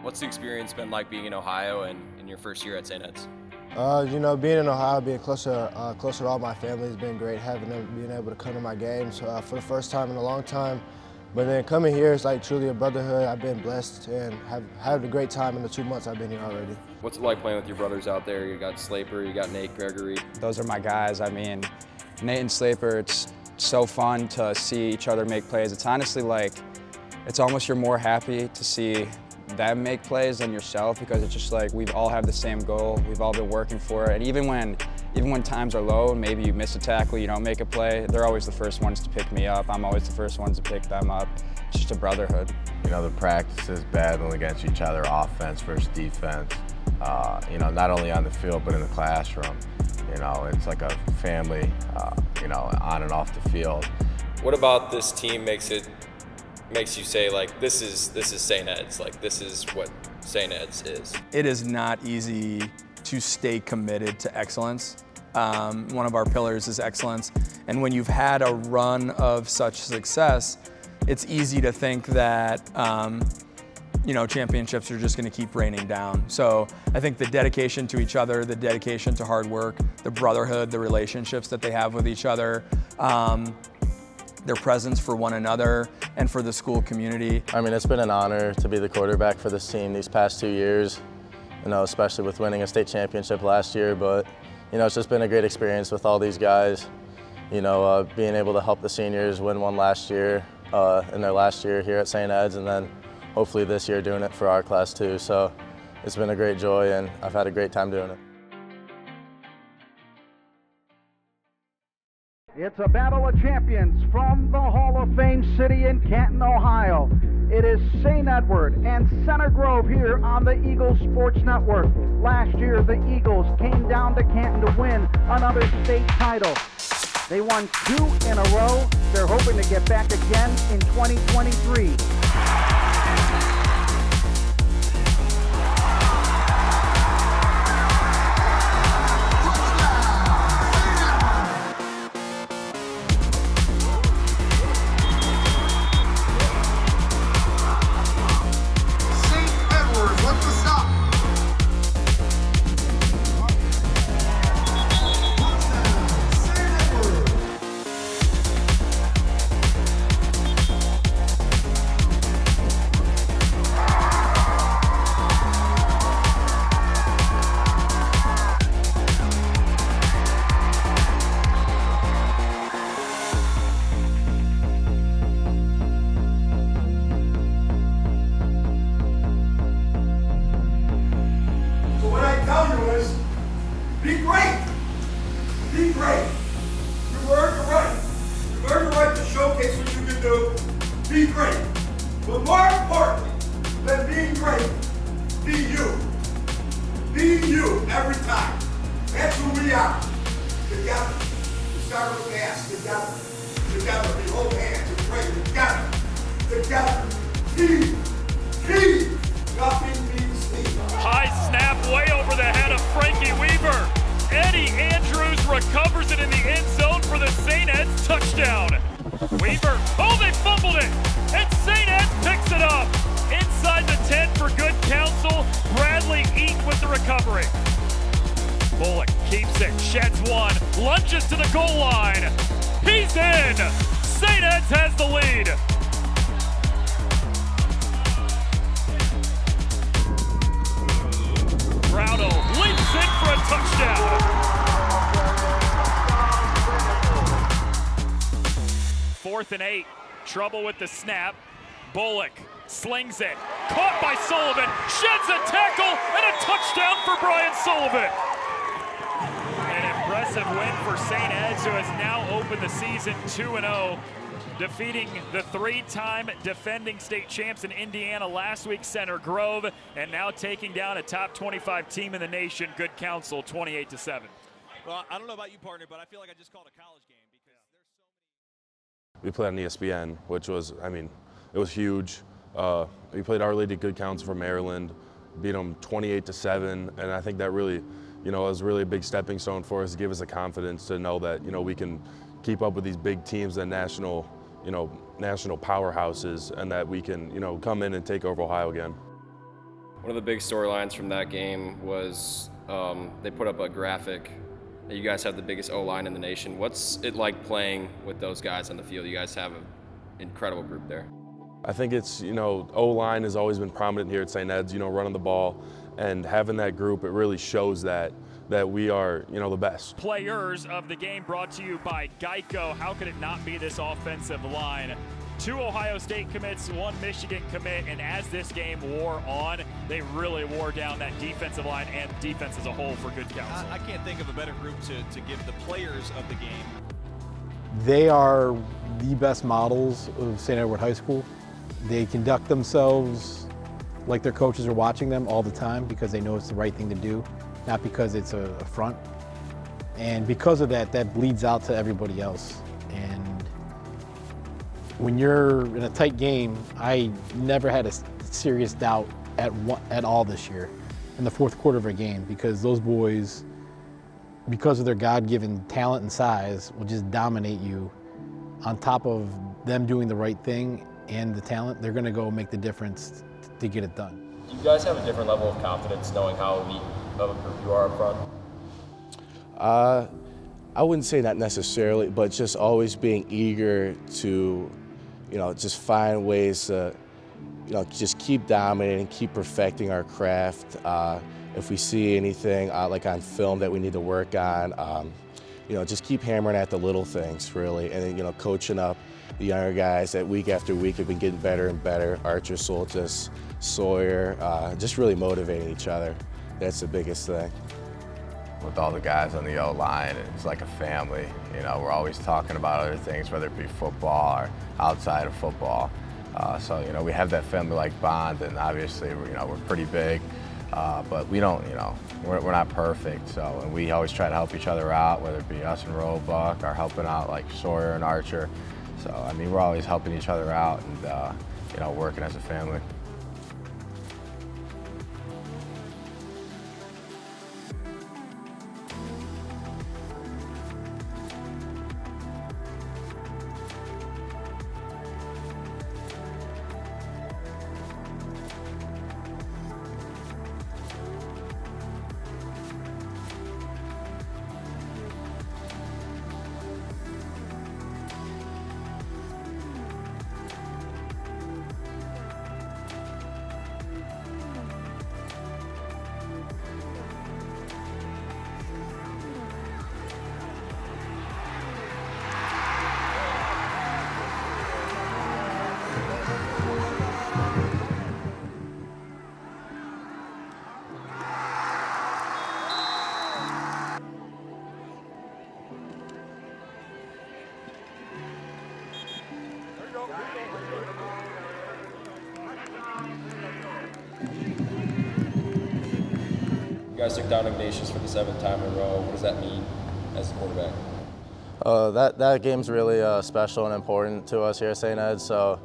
What's the experience been like being in Ohio and in your first year at St. Ed's? You know, being in Ohio, being closer to all my family has been great. Being able to come to my games for the first time in a long time. But then coming here, it's like truly a brotherhood. I've been blessed and have had a great time in the 2 months I've been here already. What's it like playing with your brothers out there? You got Slaper, you got Nate, Gregory. Those are my guys. I mean, Nate and Slaper, it's so fun to see each other make plays. It's honestly like, it's almost you're more happy to see them make plays than yourself, because it's just like we all have the same goal. We've all been working for it. And even when times are low and maybe you miss a tackle, you don't make a play, they're always the first ones to pick me up. I'm always the first ones to pick them up. It's just a brotherhood. You know, the practices battling against each other, offense versus defense, you know, not only on the field but in the classroom. You know, it's like a family, you know, on and off the field. What about this team makes you say, like, this is St. Ed's, like, this is what St. Ed's is? It is not easy to stay committed to excellence. One of our pillars is excellence, and when you've had a run of such success, it's easy to think that you know, championships are just going to keep raining down. So I think the dedication to each other, the dedication to hard work, the brotherhood, the relationships that they have with each other, their presence for one another and for the school community. I mean, it's been an honor to be the quarterback for this team these past 2 years, you know, especially with winning a state championship last year. But, you know, it's just been a great experience with all these guys. You know, being able to help the seniors win one last year, in their last year here at St. Ed's, and then hopefully this year doing it for our class too. So it's been a great joy, and I've had a great time doing it. It's a battle of champions from the Hall of Fame city in Canton, Ohio. It is St. Edward and Center Grove here on the Eagles Sports Network. Last year, the Eagles came down to Canton to win another state title. They won 2 in a row. They're hoping to get back again in 2023. Be great. But more importantly than being great, be you. Be you every time. That's who we are. Together. We start with gas. Together. Together. We hold hands and pray. Together. Together. Keep. Nothing beats sleep. High snap way over the head of Frankie Weaver. Eddie Andrews recovers it in the end zone for the St. Ed's touchdown. Weaver, oh, they fumbled it, and St. Ed picks it up. Inside the 10 for good counsel, Bradley Eek with the recovery. Bullock keeps it, sheds one, lunges to the goal line. He's in! St. Ed's has the lead. Browno leaps in for a touchdown. 4th and 8, trouble with the snap. Bullock slings it, caught by Sullivan, sheds a tackle, and a touchdown for Brian Sullivan. An impressive win for St. Ed's, who has now opened the season 2-0, defeating the 3-time defending state champs in Indiana last week, Center Grove, and now taking down a top 25 team in the nation, Good Counsel, 28-7. Well, I don't know about you, partner, but I feel like I just called a college game because there's so many. We played on ESPN, which was, I mean, it was huge. We played Our Lady Good Counsel from Maryland, beat them 28-7, and I think that really, you know, was really a big stepping stone for us to give us the confidence to know that, you know, we can keep up with these big teams and national powerhouses, and that we can, you know, come in and take over Ohio again. One of the big storylines from that game was they put up a graphic that you guys have the biggest O-line in the nation. What's it like playing with those guys on the field? You guys have an incredible group there. I think it's, you know, O-line has always been prominent here at St. Ed's, you know, running the ball, and having that group, it really shows that we are, you know, the best. Players of the game brought to you by Geico. How could it not be this offensive line? 2 Ohio State commits, 1 Michigan commit, and as this game wore on, they really wore down that defensive line and defense as a whole for Good Counsel. I can't think of a better group to give the players of the game. They are the best models of St. Edward High School. They conduct themselves like their coaches are watching them all the time because they know it's the right thing to do, not because it's a front. And because of that, that bleeds out to everybody else. And when you're in a tight game, I never had a serious doubt at all this year in the 4th quarter of a game, because those boys, because of their God-given talent and size, will just dominate you. On top of them doing the right thing and the talent, they're gonna go make the difference to get it done. Do you guys have a different level of confidence knowing how elite of a group you are up front? I wouldn't say that necessarily, but just always being eager to, you know, just find ways to, you know, just keep dominating, keep perfecting our craft. If we see anything like on film that we need to work on, you know, just keep hammering at the little things, really, and you know, coaching up the younger guys that week after week have been getting better and better. Archer, Soltis, Sawyer, just really motivating each other. That's the biggest thing. With all the guys on the O-line, it's like a family. You know, we're always talking about other things, whether it be football or outside of football. So, you know, we have that family-like bond, and obviously, you know, we're pretty big, but we don't, you know, we're not perfect. So, and we always try to help each other out, whether it be us and Roebuck or helping out like Sawyer and Archer. So, I mean, we're always helping each other out and, you know, working as a family. You guys took down Ignatius for the 7th time in a row. What does that mean as a quarterback? That game's really special and important to us here at St. Ed's, so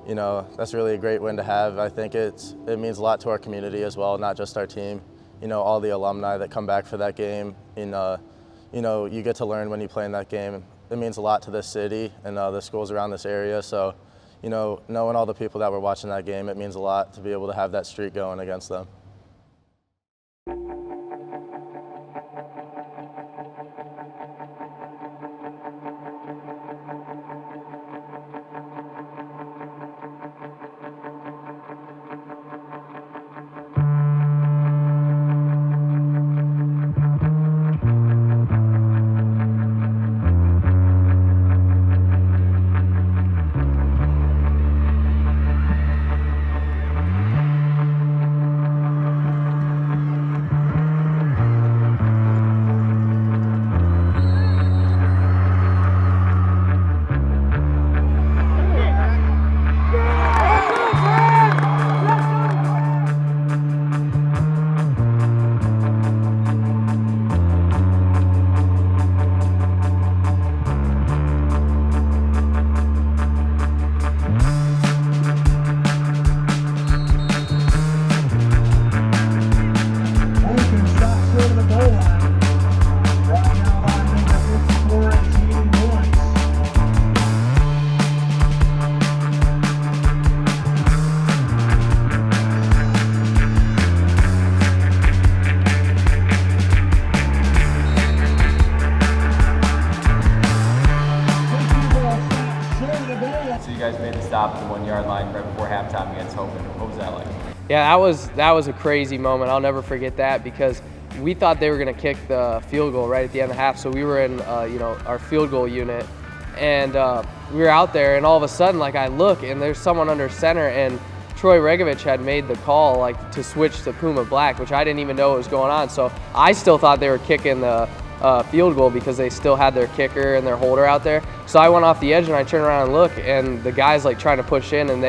you know, that's really a great win to have. I think it means a lot to our community as well, not just our team. You know, all the alumni that come back for that game, and you know, you get to learn when you play in that game. It means a lot to this city and the schools around this area, so you know, knowing all the people that were watching that game, it means a lot to be able to have that streak going against them. stop at the 1 yard line right before halftime against Hoban. What was that like? Yeah, that was a crazy moment. I'll never forget that because we thought they were going to kick the field goal right at the end of the half. So we were in our field goal unit, and we were out there, and all of a sudden, like, I look and there's someone under center, and Troy Regovich had made the call, like, to switch to Puma Black, which I didn't even know what was going on. So I still thought they were kicking the field goal because they still had their kicker and their holder out there. So I went off the edge and I turned around and look, and the guys like trying to push in, and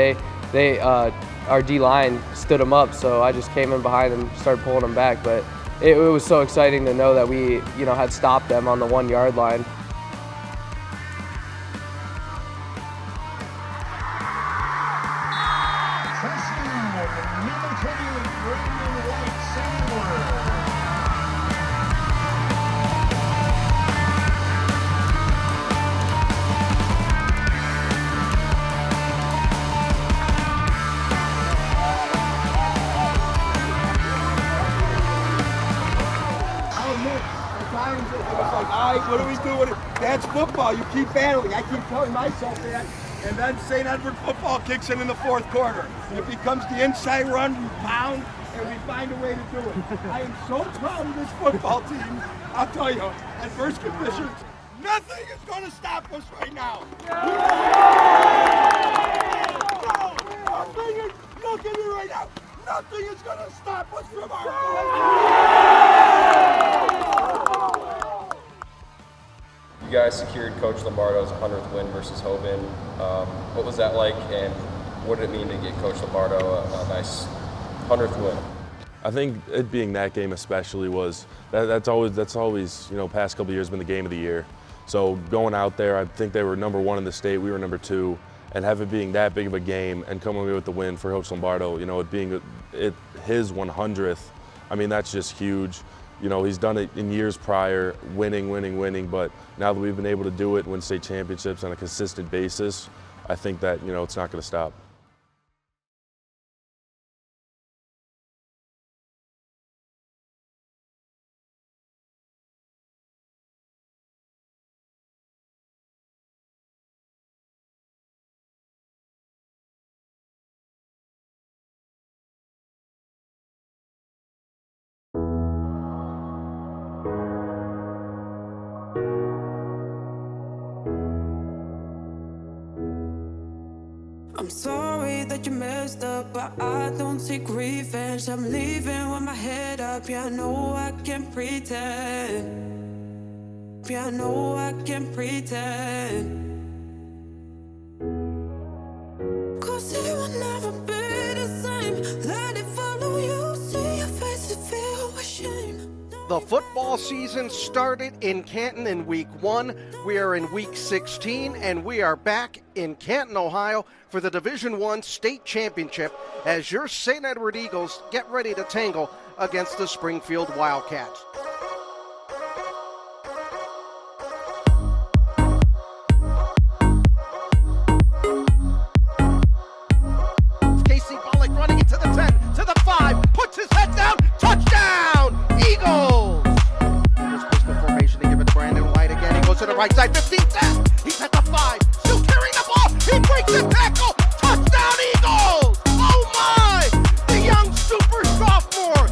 our D-line stood them up. So I just came in behind and started pulling them back. But it was so exciting to know that we, had stopped them on the 1 yard line. What do we do with it? That's football. You keep battling. I keep telling myself that. And then St. Edward football kicks in the fourth quarter. It becomes the inside run, we pound, and we find a way to do it. I am so proud of this football team. I'll tell you, adverse conditions, nothing is going to stop us right now. Nothing is, look at me right now. Nothing is going to stop us from our You guys secured Coach Lombardo's 100th win versus Hoban. What was that like, and what did it mean to get Coach Lombardo a nice 100th win? I think it being that game especially was that's always past couple of years been the game of the year. So going out there, I think they were number 1 in the state, we were number 2, and have it being that big of a game and coming away with the win for Coach Lombardo, it being his 100th, I mean, that's just huge. He's done it in years prior, winning, but now that we've been able to do it, win state championships on a consistent basis, I think that, it's not going to stop. I'm sorry that you messed up, but I don't take revenge. I'm leaving with my head up. Yeah, I know I can pretend. Yeah, I know I can pretend. 'Cause it will never be the same. Let it follow you, see your face and feel ashamed. The football season started in Canton in week 1. We are in week 16, and we are back in Canton, Ohio for the Division I state championship as your St. Edward Eagles get ready to tangle against the Springfield Wildcats. Casey Bullock running into the 10, to the 5, puts his head down, touchdown, Eagles! Here's pistol formation to give it to Brandon White again. He goes to the right side, 15-10, he's at the 5, still carrying the ball, he breaks the tackle, touchdown Eagles! Oh my! The young super sophomore!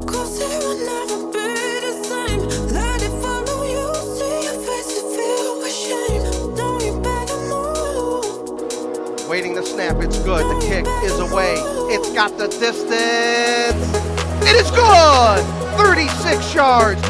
Cause it will never be the same. Let it follow you, see your face and feel ashamed. Now you better move. Waiting the snap, it's good. The kick is away. It's got the distance. It is good! 36 yards.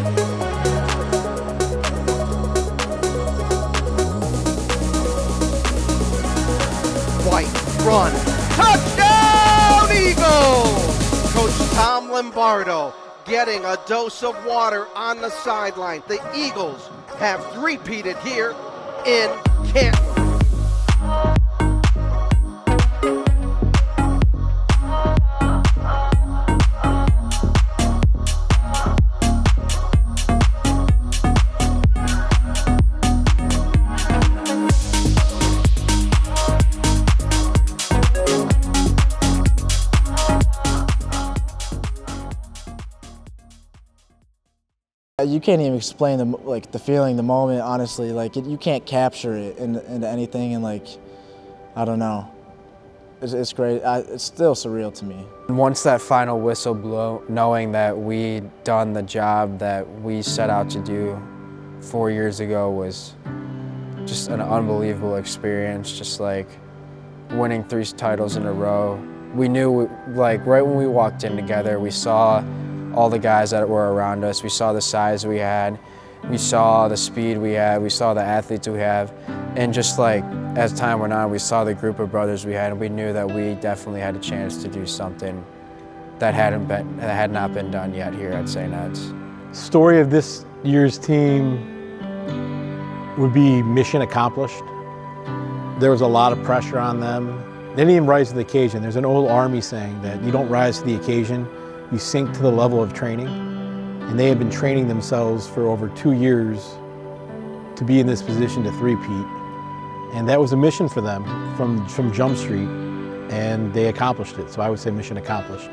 White, run. Touchdown, Eagles! Coach Tom Lombardo getting a dose of water on the sideline. The Eagles have three-peated here in Canton. You can't even explain the feeling, the moment. Honestly, you can't capture it into anything, and I don't know. It's great. It's still surreal to me. Once that final whistle blew, knowing that we'd done the job that we set out to do 4 years ago was just an unbelievable experience. Just winning 3 titles in a row. We knew, right when we walked in together, we saw all the guys that were around us. We saw the size we had. We saw the speed we had. We saw the athletes we have. And just as time went on, we saw the group of brothers we had, and we knew that we definitely had a chance to do something that had not been done yet here at St. Ed's. Story of this year's team would be mission accomplished. There was a lot of pressure on them. They didn't even rise to the occasion. There's an old Army saying that you don't rise to the occasion, you sink to the level of training. And they had been training themselves for over 2 years to be in this position to three-peat. And that was a mission for them from Jump Street, and they accomplished it. So I would say mission accomplished.